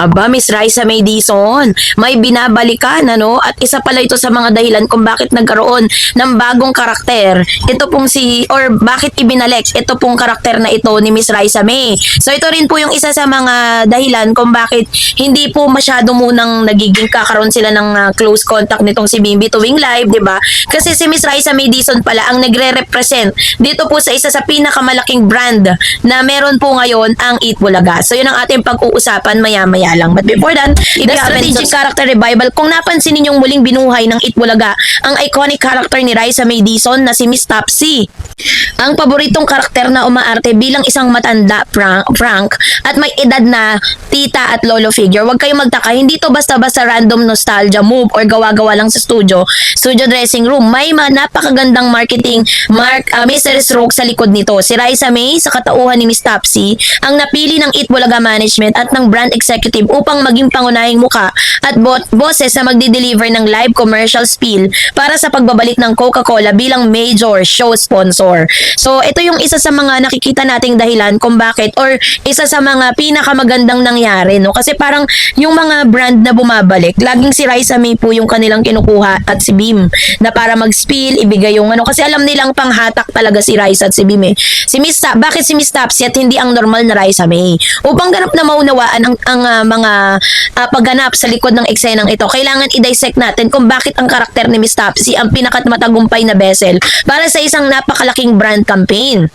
Aba, Miss Raisa May Dizon, may binabalikan, ano? At isa pala ito sa mga dahilan kung bakit nagkaroon ng bagong karakter. Ito pong or bakit ibinalik ito pong karakter na ito ni Miss Raisa May. So, ito rin po yung isa sa mga dahilan kung bakit hindi po masyado munang nagiging kakaroon sila ng close contact nitong si Bimbi tuwing live, di ba? Kasi si Miss Raisa May Dizon pala ang nagre-represent dito po sa isa sa pinakamalaking brand na meron po ngayon ang Eat Bulaga. So, yun ang ating pag-uusapan maya-maya lang. But before that, the strategic character revival. Kung napansin ninyong muling binuhay ng Eat Bulaga, ang iconic character ni Raisa May Dizon na si Miss Topsy. Ang paboritong karakter na umaarte bilang isang matanda, Frank, at may edad na tita at lolo figure. Huwag kayong magtaka, hindi to basta-basta random nostalgia move or gawa-gawa lang sa studio dressing room. May napakagandang marketing mystery stroke sa likod nito. Si Raisa May, sa katauhan ni Miss Topsy, ang napili ng Eat Bulaga management at ng brand executive upang maging pangunahing muka at boses na magdi-deliver ng live commercial spiel para sa pagbabalik ng Coca-Cola bilang major show sponsor. So, ito yung isa sa mga nakikita nating dahilan kung bakit or isa sa mga pinakamagandang nangyari, no? Kasi parang yung mga brand na bumabalik, laging si Raisa May po yung kanilang kinukuha at si Bim na para mag-spiel, ibigay yung ano. Kasi alam nilang panghatak talaga si Raisa at si Bim eh. Bakit si Miss Topsy at hindi ang normal na Raisa May? Upang ganap na maunawaan ang mga pagganap sa likod ng eksenang ito, kailangan i-dissect natin kung bakit ang karakter ni Miss Topsy ang pinakamatagumpay na vessel para sa isang napakalaking brand campaign.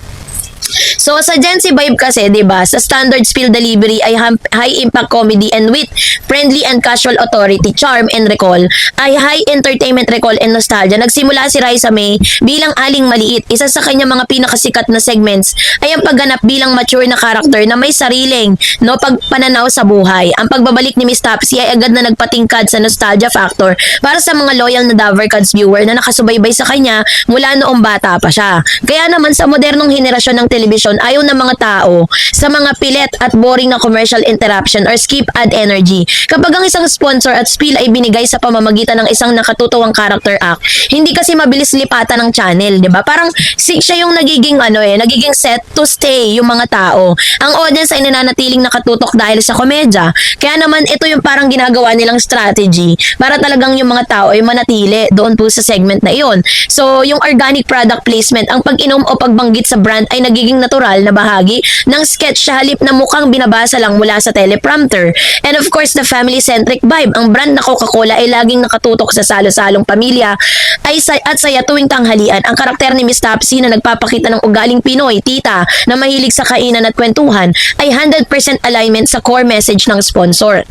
So, sa Gen Z vibe kasi, diba, sa standard spiel delivery ay high impact comedy and wit, friendly and casual authority, charm and recall, ay high entertainment recall and nostalgia. Nagsimula si Raisa May bilang Aling Maliit. Isa sa kanyang mga pinakasikat na segments ay ang pagganap bilang mature na karakter na may sariling pagpananaw sa buhay. Ang pagbabalik ni Miss Topsy ay agad na nagpatingkad sa nostalgia factor para sa mga loyal na Davercards viewer na nakasubaybay sa kanya mula noong bata pa siya. Kaya naman sa modernong henerasyon ng television, ayaw ng mga tao sa mga pilit at boring na commercial interruption or skip ad energy. Kapag ang isang sponsor at spiel ay binigay sa pamamagitan ng isang nakatutuwang character act, hindi kasi mabilis lipatan ng channel, di ba? Parang siya yung nagiging nagiging set to stay yung mga tao. Ang audience ay nananatiling nakatutok dahil sa komedya. Kaya naman ito yung parang ginagawa nilang strategy para talagang yung mga tao ay manatili doon po sa segment na iyon. So, yung organic product placement, ang pag-inom o pagbanggit sa brand ay nagiging natural na bahagi ng sketch sa halip na mukhang binabasa lang mula sa teleprompter. And of course, the family-centric vibe. Ang brand na Coca-Cola ay laging nakatutok sa salo-salong pamilya at saya tuwing tanghalian. Ang karakter ni Miss Topsy na nagpapakita ng ugaling Pinoy, tita, na mahilig sa kainan at kwentuhan, ay 100% alignment sa core message ng sponsor.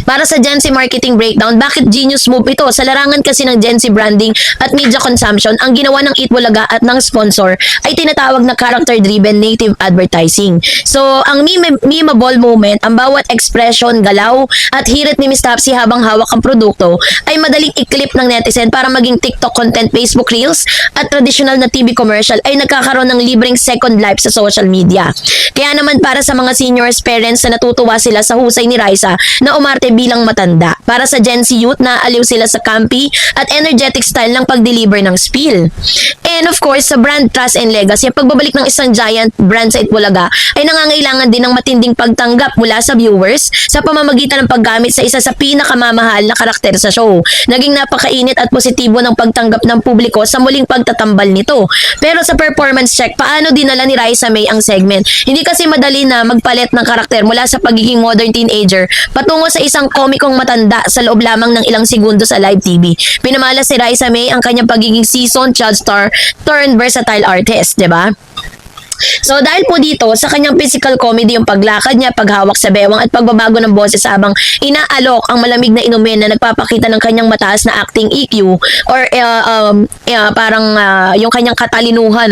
Para sa Gen Z marketing breakdown, bakit genius move ito? Sa larangan kasi ng Gen Z branding at media consumption, ang ginawa ng Eat Bulaga at ng sponsor ay tinatawag na character-driven native advertising. So, ang memeable moment, ang bawat expression, galaw at hirit ni Miss Topsy habang hawak ang produkto ay madaling i-clip ng netizen para maging TikTok content, Facebook Reels at traditional na TV commercial ay nagkakaroon ng libreng second life sa social media. Kaya naman para sa mga seniors parents na natutuwa sila sa husay ni Raisa na umarte bilang matanda. Para sa Gen Z youth, naaliw sila sa campy at energetic style ng pag-deliver ng spiel. And of course, sa brand trust and legacy, ang pagbabalik ng isang giant brand sa Eat Bulaga ay nangangailangan din ng matinding pagtanggap mula sa viewers sa pamamagitan ng paggamit sa isa sa pinakamamahal na karakter sa show. Naging napakainit at positibo ng pagtanggap ng publiko sa muling pagtatambal nito. Pero sa performance check, paano dinala ni Raisa May ang segment? Hindi kasi madali na magpalit ng karakter mula sa pagiging modern teenager patungo sa isang komikong matanda sa loob lamang ng ilang segundo sa live TV. Pinamala si Raisa May ang kanyang pagiging seasoned child star turned versatile artist, di ba? So dahil po dito sa kanyang physical comedy, yung paglakad niya, paghawak sa bewang at pagbabago ng boses habang inaalok ang malamig na inumin na nagpapakita ng kanyang mataas na acting EQ or yung kanyang katalinuhan,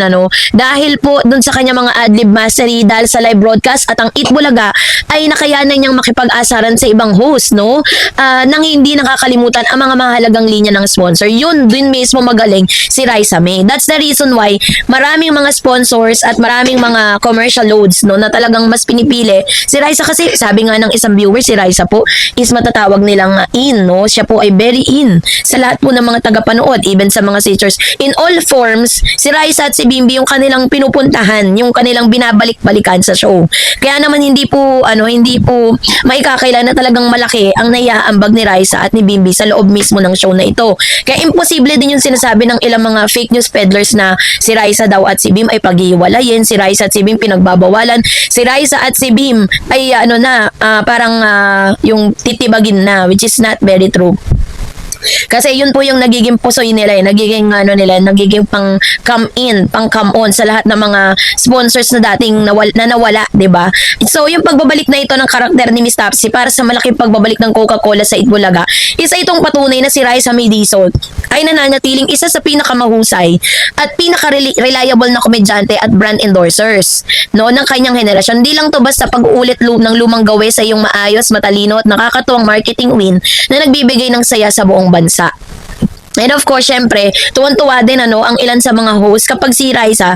dahil po dun sa kanyang mga adlib mastery dahil sa live broadcast at ang Eat Bulaga ay nakayanan niyang makipag-asaran sa ibang host, nang hindi nakakalimutan ang mga mahalagang linya ng sponsor. Yun din mismo magaling si Raisa May. That's the reason why maraming mga sponsors at maraming maraming mga commercial loads, no, na talagang mas pinipili si Raisa kasi sabi nga ng isang viewer, si Raisa po is matatawag nilang in, no? Siya po ay very in sa lahat po ng mga tagapanood, even sa mga teachers. In all forms, si Raisa at si Bimbi yung kanilang pinupuntahan, yung kanilang binabalik-balikan sa show. Kaya naman hindi po maikakailan na talagang malaki ang naiaambag ni Raisa at ni Bimbi sa loob mismo ng show na ito. Kaya imposible din yung sinasabi ng ilang mga fake news peddlers na si Raisa daw at si Bim ay paghihiwalayin, si Raisa at si Bim pinagbabawalan, si Raisa at si Bim ay yung titibagin na, which is not very true. Kasi yun po yung nagiging pusoy nila, nagiging pang come in, pang come on sa lahat ng mga sponsors na dating nawala, 'di ba? So yung pagbabalik na ito ng karakter ni Miss Topsy para sa malaking pagbabalik ng Coca-Cola sa Itbulaga, isa itong patunay na si Raisa May Dizon ay nananatiling isa sa pinakamahusay at pinaka-reliable na komedyante at brand endorsers, no, ng kanyang henerasyon. Hindi lang to basta pag-uulit ng lumang gawe sa iyong maayos, matalino at nakakatuwang marketing win na nagbibigay ng saya sa buong bansa. And of course, syempre, tuwan-tuwa din ang ilan sa mga host kapag si Raisa,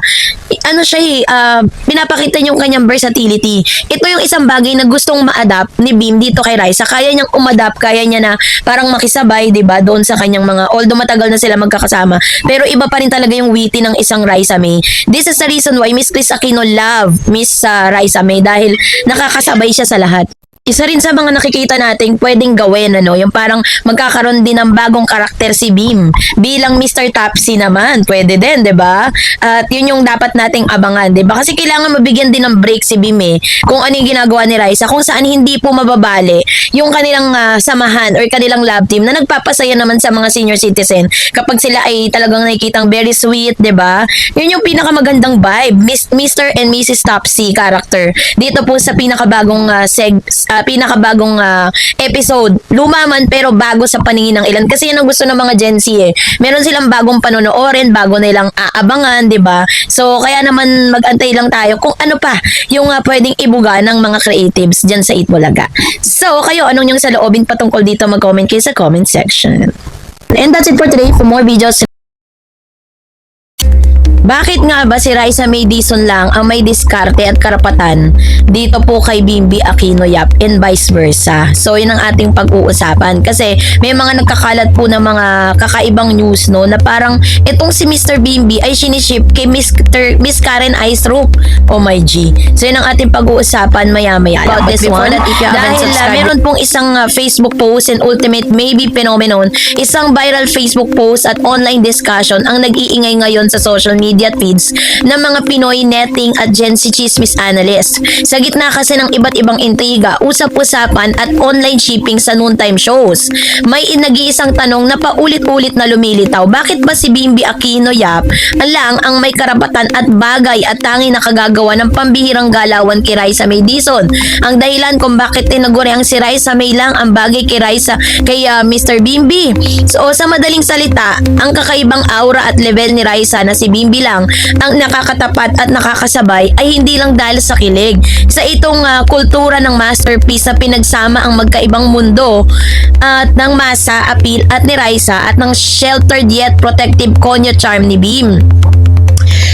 pinapakita niya yung kanyang versatility. Ito yung isang bagay na gustong ma-adapt ni Bim dito kay Raisa. Kaya niyang umadapt, kaya niya na parang makisabay, 'di ba, doon sa kanyang mga, although matagal na sila magkakasama, pero iba pa rin talaga yung witty ng isang Raisa May. This is the reason why Miss Chris Aquino love Miss Raisa May dahil nakakasabay siya sa lahat. Isa rin sa mga nakikita nating pwedeng gawin, yung parang magkakaroon din ng bagong karakter si Bim. Bilang Mr. Topsy naman, pwede din, 'di ba? At yun yung dapat nating abangan, 'di ba? Kasi kailangan mabigyan din ng break si Bim kung ano yung ginagawa ni Raisa, kung saan hindi po mababali yung kanilang samahan or kanilang love team na nagpapasaya naman sa mga senior citizen kapag sila ay talagang nakikitang very sweet, 'di ba? Yun yung pinakamagandang vibe, Mr. and Mrs. Topsy character. Dito po sa pinakabagong episode. Luma man pero bago sa paningin ng ilan. Kasi yan ang gusto ng mga Gen Z Meron silang bagong panonoorin, bago nilang aabangan, 'di ba? So kaya naman mag-antay lang tayo kung ano pa yung pwedeng ibuga ng mga creatives diyan sa Itbulaga. So kayo, anong yung saloobin patungkol dito? Mag-comment kayo sa comment section. And that's it for today. For more videos, bakit nga ba si Raisa May Dizon lang ang may diskarte at karapatan dito po kay Bimbi Aquino Yap and vice versa? So yun ang ating pag-uusapan kasi may mga nagkakalat po ng mga kakaibang news, no, na parang itong si Mr. Bimbi ay siniship kay Miss Karen Aistrup. Oh my G. So yun ang ating pag-uusapan maya-maya about this one. Dahil meron pong isang Facebook post and ultimate maybe phenomenon, isang viral Facebook post at online discussion ang nag-iingay ngayon sa social media at feeds ng mga Pinoy netting at Gen Z chismis analyst. Sa gitna kasi ng iba't ibang intriga, usap-usapan at online shipping sa noontime shows, may nag-iisang tanong na paulit-ulit na lumilitaw. Bakit ba si Bimbi Aquino Yap lang ang may karapatan at bagay at tanging nakagagawa ng pambihirang galawan kay Raisa May Dizon? Ang dahilan kung bakit tinaguri ang si Raisa May lang ang bagay kay Mr. Bimbi. So sa madaling salita, ang kakaibang aura at level ni Raisa na si Bimbi lang ang nakakatapat at nakakasabay ay hindi lang dahil sa kilig. Sa itong kultura ng masterpiece na pinagsama ang magkaibang mundo at ng masa, appeal at ni Raisa at ng sheltered yet protective konyo charm ni Bim.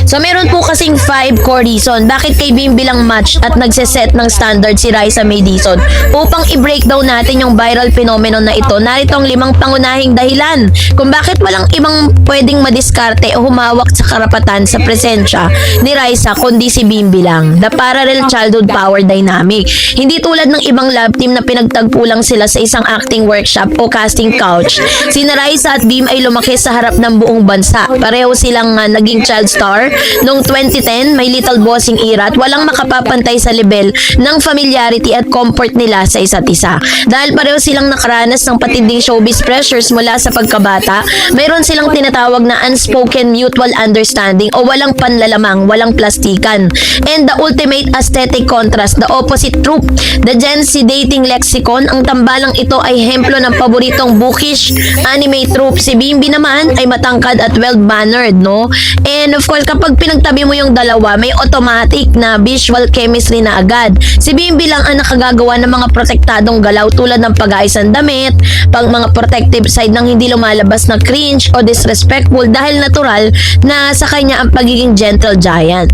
So meron po kasing 5 core reason bakit kay Bim bilang match at nagseset ng standard si Raisa May Dizon. Upang i-breakdown natin yung viral phenomenon na ito, narito ang 5 pangunahing dahilan kung bakit walang ibang pwedeng madiskarte o humawak sa karapatan sa presensya ni Raisa kundi si Bimbi lang. The parallel childhood power dynamic. Hindi tulad ng ibang love team na pinagtagpo lang sila sa isang acting workshop o casting couch. Sina Raisa at Bim ay lumaki sa harap ng buong bansa. Pareho silang naging child star noong 2010, may Little Bossing era at walang makapapantay sa level ng familiarity at comfort nila sa isa't isa. Dahil pareho silang nakaranas ng patinding showbiz pressures mula sa pagkabata, mayroon silang tinatawag na unspoken mutual understanding o walang panlalamang, walang plastikan. And the ultimate aesthetic contrast, the opposite trope, the Gen Z dating lexicon, ang tambalang ito ay hemplo ng paboritong bookish anime trope. Si Bimbi naman ay matangkad at well-mannered, no? And of course, kapag pinagtabi mo yung dalawa, may automatic na visual chemistry na agad. Si Bimbi lang ang nakagagawa ng mga protektadong galaw tulad ng pag-aayos ng damit, pag mga protective side nang hindi lumalabas na cringe o disrespectful dahil natural na sa kanya ang pagiging gentle giant.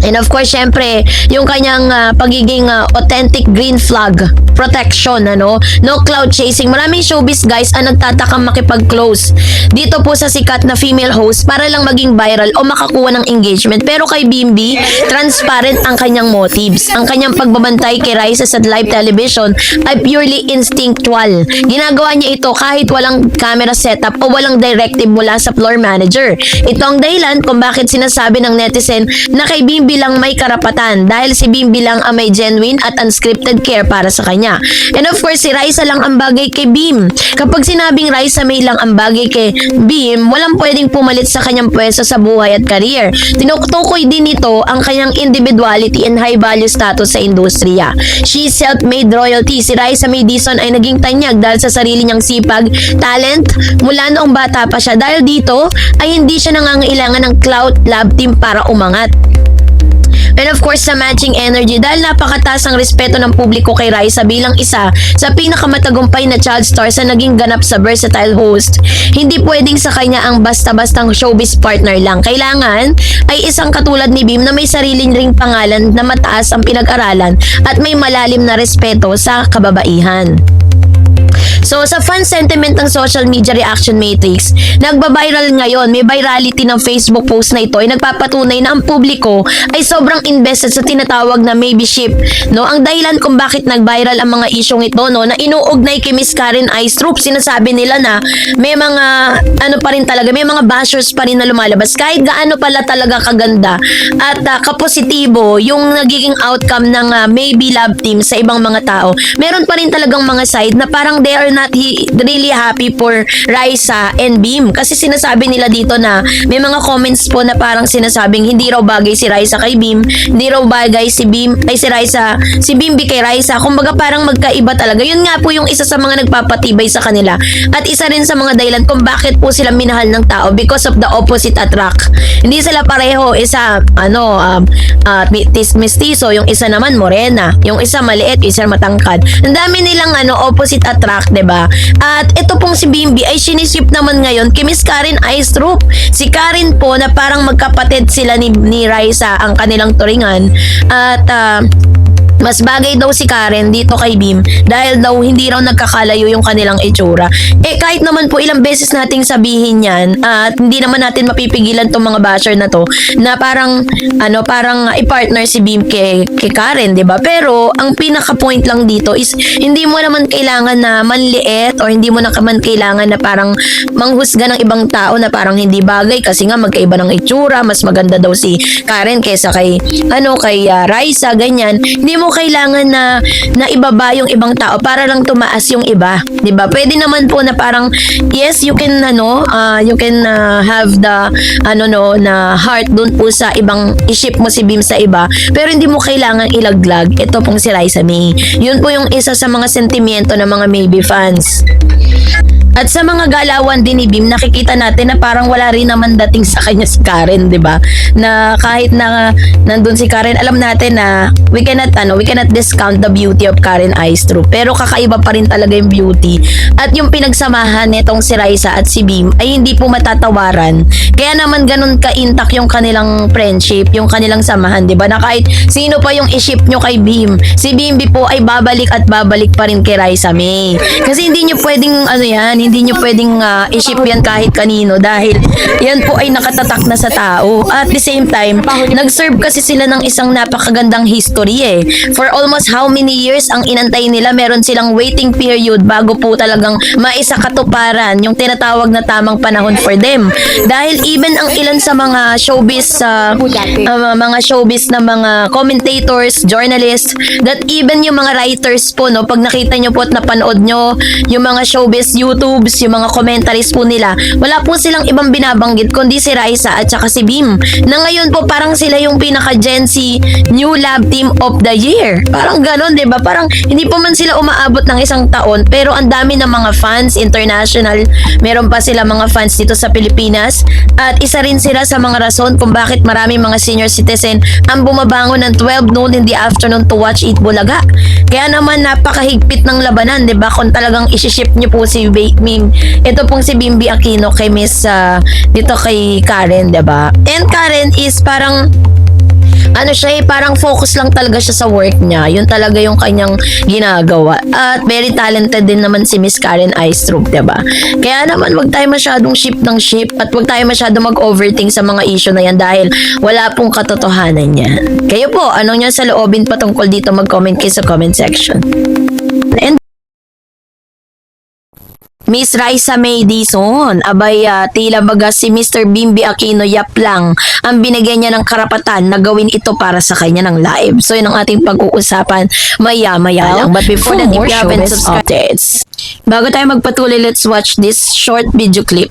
And of course, syempre, yung kanyang pagiging authentic green flag protection, ano? No cloud chasing. Maraming showbiz guys ang nagtatakang makipag-close dito po sa sikat na female host para lang maging viral o makakuha ng engagement. Pero kay Bimbi, transparent ang kanyang motives. Ang kanyang pagbabantay kay Raisa sa live television ay purely instinctual. Ginagawa niya ito kahit walang camera setup o walang directive mula sa floor manager. Ito ang dahilan kung bakit sinasabi ng netizen na kay Bimbi lang may karapatan dahil si Bimbi lang ang may genuine at unscripted care para sa kanya. And of course, si Raisa lang ang bagay kay Bim. Kapag sinabing Raisa May lang ang bagay kay Bim, walang pwedeng pumalit sa kanyang pwesto sa buhay at career. Tinutukoy din ito ang kanyang individuality and high value status sa industriya. She self-made royalty. Si Raisa May Dizon ay naging tanyag dahil sa sarili niyang sipag, talent, mula noong bata pa siya. Dahil dito ay hindi siya nangangailangan ng clout lab team para umangat. And of course, sa matching energy, dahil napakataas ang respeto ng publiko kay Raisa bilang isa sa pinakamatagumpay na child star sa naging ganap sa versatile host, hindi pwedeng sa kanya ang basta-bastang showbiz partner lang. Kailangan ay isang katulad ni Bim na may sariling ring pangalan na mataas ang pinag-aralan at may malalim na respeto sa kababaihan. So, sa fan sentiment ng social media reaction matrix, nagba-viral ngayon, may virality ng Facebook post na ito ay nagpapatunay na ang publiko ay sobrang invested sa tinatawag na maybe ship, no? Ang dahilan kung bakit nag-viral ang mga isyong ito, no, na inuugnay kay Miss Karen Aistrup, sinasabi nila na may mga ano pa rin talaga, may mga bashers pa rin na lumalabas kahit gaano pala talaga kaganda at kapositibo yung nagiging outcome ng maybe love team sa ibang mga tao. Meron pa rin talagang mga side na parang they are not really happy for Raisa and Bim. Kasi sinasabi nila dito na may mga comments po na parang sinasabing hindi raw bagay si Raisa kay Bim, hindi raw bagay si Bim ay si Raisa, si Bimbi kay Raisa. Kumbaga parang magkaiba talaga. Yun nga po yung isa sa mga nagpapatibay sa kanila. At isa rin sa mga dahilan kung bakit po sila minahal ng tao, because of the opposite attract. Hindi sila pareho. Isa mestizo, yung isa naman morena, yung isa maliit, yung isa matangkad. Ang dami nilang opposite attract, 'di ba? At ito pong si Bimbi ay sinisip naman ngayon kay Miss Karen Aistrup. Si Karen po na parang magkapatid sila ni Raisa ang kanilang turingan. At mas bagay daw si Karen dito kay Bim dahil daw hindi raw nagkakalayo yung kanilang itsura. Kahit naman po ilang beses nating sabihin yan at hindi naman natin mapipigilan tong mga basher na to na parang i-partner si Bim kay Karen, 'di ba? Pero ang pinaka point lang dito is hindi mo naman kailangan na manliit or hindi mo naman kailangan na parang manghusga ng ibang tao na parang hindi bagay kasi nga magkaiba ng itsura, mas maganda daw si Karen kaysa kay Raisa, ganyan. Hindi mo kailangan na ibaba yung ibang tao para lang tumaas yung iba, 'di ba? Pwede naman po na parang yes, you can have the na heart dun po sa ibang i-ship mo si Bim sa iba, pero hindi mo kailangan ilaglag ito pong si Raisa May. Yun po yung isa sa mga sentimiento ng mga maybe fans. At sa mga galawan din ni Bim, nakikita natin na parang wala rin naman dating sa kanya si Karen, 'di ba? Na kahit na nandun si Karen, alam natin na we cannot discount the beauty of Karen Aistrup. Pero kakaiba pa rin talaga yung beauty. At yung pinagsamahan nitong si Raisa at si Bim ay hindi po matatawaran. Kaya naman ganun ka-intact yung kanilang friendship, yung kanilang samahan, 'di ba? Na kahit sino pa yung i-ship nyo kay Bim, si Bimbi po ay babalik at babalik pa rin kay Raisa May. Kasi hindi nyo pwedeng hindi nyo pwedeng i-ship yan kahit kanino dahil yan po ay nakatatak na sa tao. At the same time, nag-serve kasi sila ng isang napakagandang history For almost how many years ang inantay nila, meron silang waiting period bago po talagang maisakatuparan yung tinatawag na tamang panahon for them. Dahil even ang ilan sa mga showbiz na mga commentators, journalists, that even yung mga writers po, no, pag nakita nyo po at napanood nyo yung mga showbiz YouTube, yung mga commentaries po nila, wala po silang ibang binabanggit kundi si Raisa at saka si Bim. Na ngayon po parang sila yung pinaka Gen Z New Love Team of the Year. Parang ganon, 'di ba? Parang hindi pa man sila umaabot ng isang taon, pero ang dami ng mga fans international. Meron pa sila mga fans dito sa Pilipinas at isa rin sila sa mga rason kung bakit marami mga senior citizen ang bumabangon ng 12 noon in the afternoon to watch Eat Bulaga. Kaya naman napakahigpit ng labanan, 'di ba? Kung talagang i-ship niyo po si ito pong si Bimbi Aquino kay Miss dito kay Karen, 'di ba? And Karen is parang ano siya parang focus lang talaga siya sa work niya. Yun talaga yung kanyang ginagawa. At very talented din naman si Miss Karen Aistrup, diba? Kaya naman wag tayo masyadong ship ng ship at wag tayo masyadong mag-overthink sa mga issue na yan dahil wala pong katotohanan yan. Kayo po, anong nyo sa loobin patungkol dito, mag-comment kayo sa comment section. And Miss Raisa May Dizon, abay tila baga si Mr. Bimby Aquino yap lang ang binigyan niya ng karapatan na gawin ito para sa kanya ng live. So yun ang ating pag-uusapan maya-maya lang. But before that, if you haven't subscribed, updates. Bago tayo magpatuloy, let's watch this short video clip.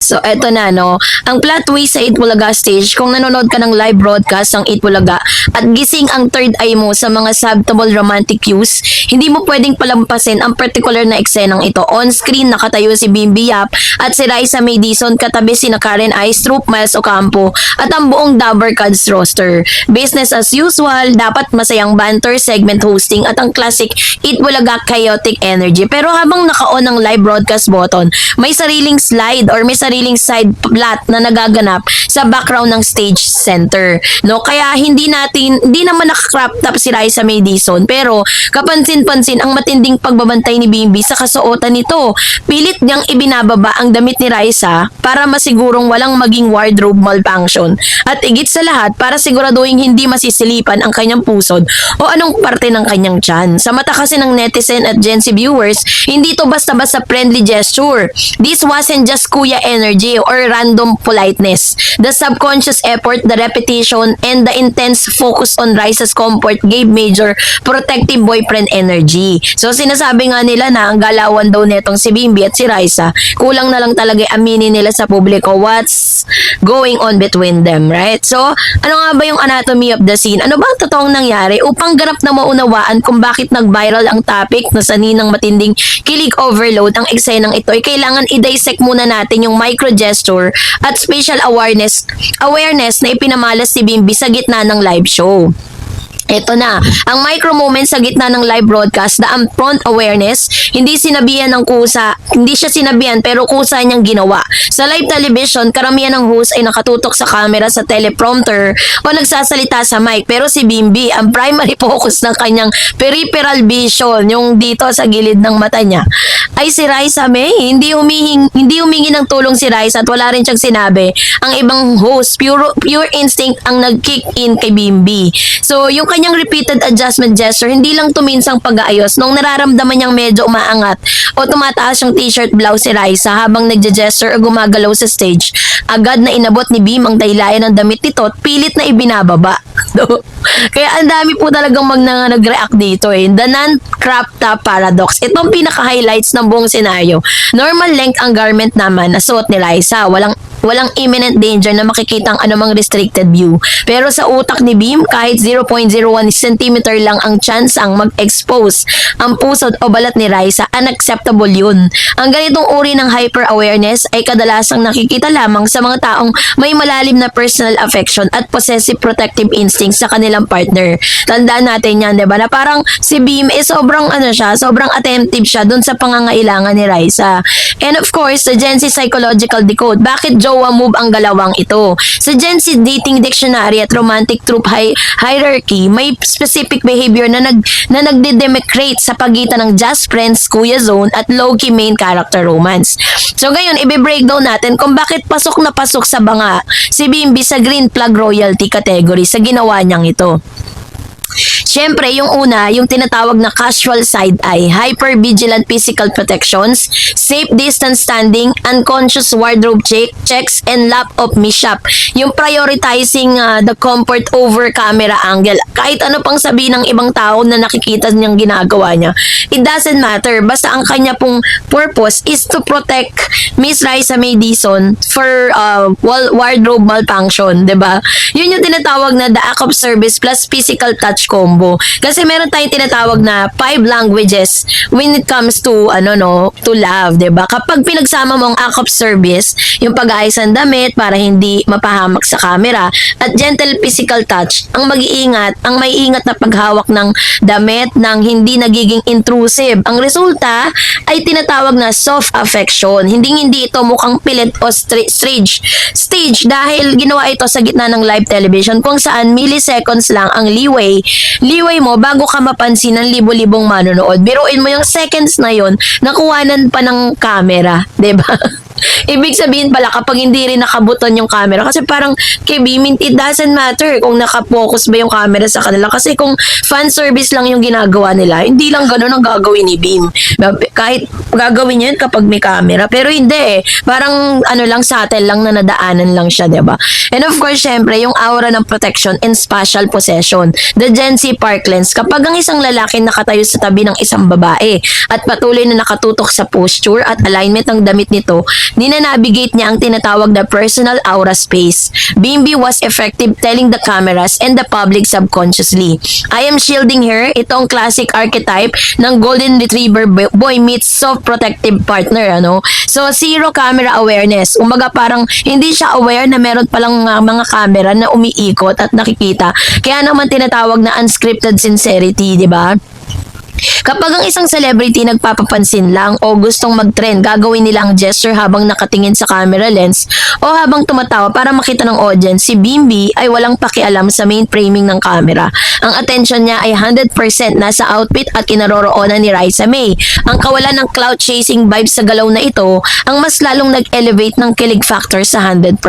So, eto na, no? Ang plot twist sa Itbulaga stage, kung nanonood ka ng live broadcast ng Itbulaga at gising ang third eye mo sa mga subtle romantic cues, hindi mo pwedeng palampasin ang particular na eksenang ito. On-screen, nakatayo si Bimby Yap at si Raisa May Dizon, katabi si Karen Aistrup, Miles Ocampo, at ang buong Dabber Cards roster. Business as usual, dapat masayang banter, segment hosting, at ang classic Itbulaga chaotic energy. Pero habang naka-on ang live broadcast button, may sariling slide or may sariling side plot na nagaganap sa background ng stage center. No, kaya hindi naman naka-crop top si Raisa May Dizon, pero kapansin-pansin ang matinding pagbabantay ni Bimby sa kasuotan nito. Pilit niyang ibinababa ang damit ni Raisa para masigurong walang maging wardrobe malfunction. At higit sa lahat, para siguraduhin hindi masisilipan ang kanyang pusod o anong parte ng kanyang tiyan. Sa mata kasi ng netizen at Gen Z viewers, hindi ito basta-basta friendly gesture. This wasn't just kuya energy or random politeness. The subconscious effort, the repetition, and the intense focus on Raisa's comfort gave major protective boyfriend energy. So sinasabi nga nila na ang galawan daw netong si Bimby at si Raisa, kulang na lang talaga aminin nila sa publiko what's going on between them, right? So ano nga ba yung anatomy of the scene? Ano ba ang totoong nangyari upang ganap na maunawaan kung bakit nag-viral ang topic na saninang matinding kilig overload ang eksenang ito ay kailangan i-dissect muna natin yung micro gesture at spatial awareness na ipinamalas si Bimby sa gitna ng live show. Ito na, ang micro moments sa gitna ng live broadcast, the front awareness, hindi siya sinabihan pero kusa niyang ginawa. Sa live television, karamihan ng host ay nakatutok sa camera sa teleprompter o nagsasalita sa mic. Pero si Bimby, ang primary focus ng kanyang peripheral vision, yung dito sa gilid ng mata niya, ay si Raisa May. Hindi humingi ng tulong si Raisa at wala rin siyang sinabi. Ang ibang host, pure instinct ang nag-kick in kay Bimby. So, yung kanyang repeated adjustment gesture, hindi lang tuminsang pag-aayos nung nararamdaman niyang medyo umaangat o tumataas yung t-shirt blouse si Raisa habang nagje-gesture o gumagalaw sa stage. Agad na inabot ni Bim ang daylayan ng damit nito at pilit na ibinababa. Kaya ang dami po talagang nag-react dito eh. The non-crop top paradox. Itong pinaka-highlights ng buong senaryo. Normal length ang garment naman na suot ni Raisa. Walang imminent danger na makikita ang anumang restricted view. Pero sa utak ni Bim, kahit 0.01 cm lang ang chance ang mag-expose ang pusod o balat ni Raisa, unacceptable yun. Ang ganitong uri ng hyper-awareness ay kadalasang nakikita lamang sa mga taong may malalim na personal affection at possessive protective instincts sa kanilang partner. Tandaan natin yan, diba? Na parang si Bim sobrang attentive siya dun sa pangangailangan ni Raisa. And of course, the Gen Z psychological decode. Bakit jowa move ang galawang ito? Sa Gen Z dating dictionary at romantic trope hierarchy, may specific behavior na nagde-demecrate sa pagitan ng just friends, kuya zone, at low-key main character romance. So ngayon, i-breakdown natin kung bakit pasok na pasok sa banga si Bimby sa green flag royalty category sa ginawa niyang ito. Siyempre, yung una, yung tinatawag na casual side-eye, hyper-vigilant physical protections, safe distance standing, unconscious wardrobe checks, and lap of mishap. Yung prioritizing the comfort over camera angle. Kahit ano pang sabihin ng ibang tao na nakikita niyang ginagawa niya, it doesn't matter. Basta ang kanya pong purpose is to protect Miss Raisa May Dizon for wardrobe malfunction, 'di ba? Yun yung tinatawag na the act of service plus physical touch combo. labo. Kasi meron tayong tinatawag na 5 languages when it comes to to love, 'di ba? Kapag pinagsama mo ang act of service, yung pag-aayos ng damit para hindi mapahamak sa camera, at gentle physical touch, ang mag-iingat, ang may ingat na paghawak ng damit nang hindi nagiging intrusive. Ang resulta ay tinatawag na soft affection. Hindi ito mukhang pilit o stage dahil ginawa ito sa gitna ng live television kung saan milliseconds lang ang leeway mo bago ka mapansin ng libo-libong manonood. Biruin mo yung seconds na yon, nakuhanan pa ng camera, 'di ba? Ibig sabihin pala kapag hindi rin nakabuton yung camera, kasi parang kay Beam, it doesn't matter kung nakapokus ba yung camera sa kanila, kasi kung fan service lang yung ginagawa nila, hindi lang ganun ang gagawin ni Beam. Kahit gagawin niya yun kapag may camera, pero hindi parang lang, subtle lang na nadaanan lang siya, diba? And of course, syempre, yung aura ng protection and spatial possession, the Gen Z Park Lens, kapag ang isang lalaki nakatayo sa tabi ng isang babae at patuloy na nakatutok sa posture at alignment ng damit nito, ninanavigate niya ang tinatawag na personal aura space. Bimbi was effective telling the cameras and the public subconsciously, I am shielding her. Ito ang classic archetype ng golden retriever boy meets soft protective partner, So, zero camera awareness. Umaga parang hindi siya aware na meron palang mga camera na umiikot at nakikita. Kaya naman tinatawag na unscripted sincerity, di ba? Kapag ang isang celebrity nagpapapansin lang o gustong mag-trend, gagawin nila ang gesture habang nakatingin sa camera lens o habang tumatawa para makita ng audience. Si Bimbi ay walang pakialam sa main framing ng camera. Ang attention niya ay 100% nasa outfit at kinaroroonan ni Raisa May. Ang kawalan ng cloud chasing vibe sa galaw na ito ang mas lalong nag-elevate ng kilig factor sa 100%.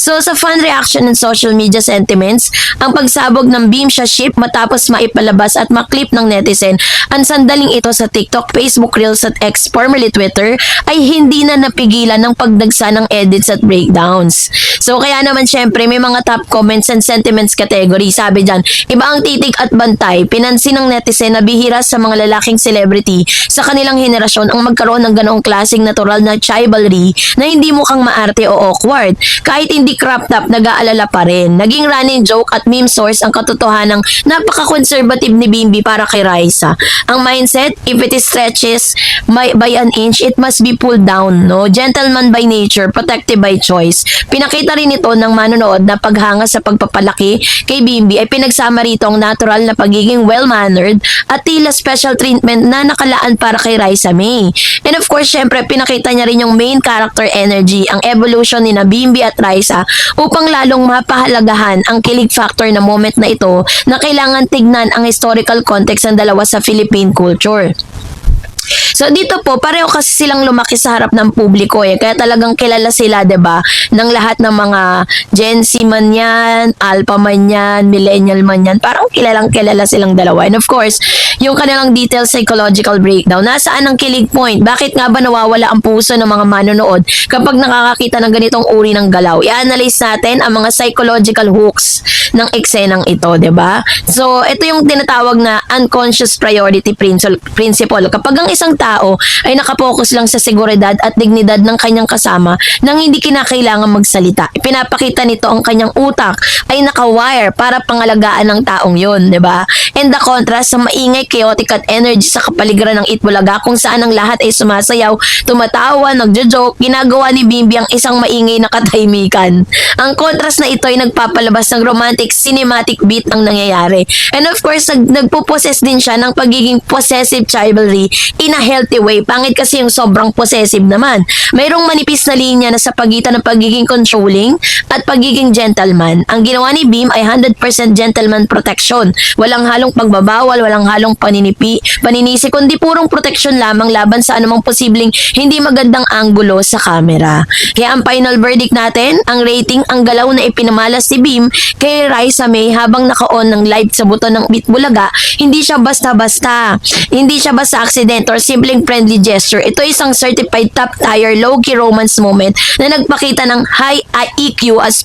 So sa fan reaction and social media sentiments, ang pagsabog ng Bimsha ship matapos maipalabas at maklip ng netizen, ang sandaling ito sa TikTok, Facebook Reels at X, formerly Twitter, ay hindi na napigilan ng pagdagsa ng edits at breakdowns. So kaya naman syempre may mga top comments and sentiments category. Sabi dyan, iba ang titig at bantay. Pinansin ng netizen na bihira sa mga lalaking celebrity sa kanilang henerasyon ang magkaroon ng ganoong klaseng natural na chivalry na hindi mukhang maarte o awkward. Kahit hindi cropped up, nag-aalala pa rin. Naging running joke at meme source ang katotohanang napaka-conservative ni Bimbi para kay Raisa. Ang mindset, if it stretches by an inch, it must be pulled down, no? Gentleman by nature, protective by choice. Pinakita rin ito ng manonood na paghanga sa pagpapalaki kay Bimbi ay pinagsama rito ang natural na pagiging well-mannered at tila special treatment na nakalaan para kay Raisa May. And of course, syempre, pinakita niya rin yung main character energy, ang evolution ni na Bimbi at Raisa upang lalong mapahalagahan ang kilig factor na moment na ito na kailangan tignan ang historical context ng dalawa sa Philippine culture. So dito po, pareho kasi silang lumaki sa harap ng publiko kaya talagang kilala sila, 'di ba? Ng lahat ng mga Gen Z man 'yan, Alpha man 'yan, Millennial man 'yan, parang kilala silang dalawa. And of course, yung kanilang detailed psychological breakdown, nasaan ang kilig point? Bakit nga ba nawawala ang puso ng mga manonood kapag nakakakita ng ganitong uri ng galaw? I-analyze natin ang mga psychological hooks ng eksenang ito, 'di ba? So, ito yung tinatawag na unconscious priority principle. Kapag ang isang tao ay nakapokus lang sa seguridad at dignidad ng kanyang kasama nang hindi kinakailangan magsalita, ipinapakita nito ang kanyang utak ay nakawire para pangalagaan ng taong yun, 'di ba? And the contrast sa maingay, chaotic at energy sa kapaligiran ng Itbulaga kung saan ang lahat ay sumasayaw, tumatawa, nagjo-joke, ginagawa ni Bimbi ang isang maingay na katahimikan. Ang contrast na ito ay nagpapalabas ng romantic cinematic beat ang nangyayari. And of course, nagpo-possess din siya ng pagiging possessive chivalry in a healthy way. Pangit kasi yung sobrang possessive naman. Mayroong manipis na linya na sa pagitan ng pagiging controlling at pagiging gentleman. Ang ginawa ni Beam ay 100% gentleman protection. Walang halong pagbabawal, walang halong paninisi, kundi purong protection lamang laban sa anumang posibleng hindi magandang anggulo sa camera. Kaya ang final verdict natin, ang rating, ang galaw na ipinamalas ni Beam kay Raisa May habang naka-on ng live sa buton ng Itbulaga, hindi siya basta-basta. Hindi siya basta accident or simpleng friendly gesture. Ito ay isang certified top tier low-key romance moment na nagpakita ng high IQ as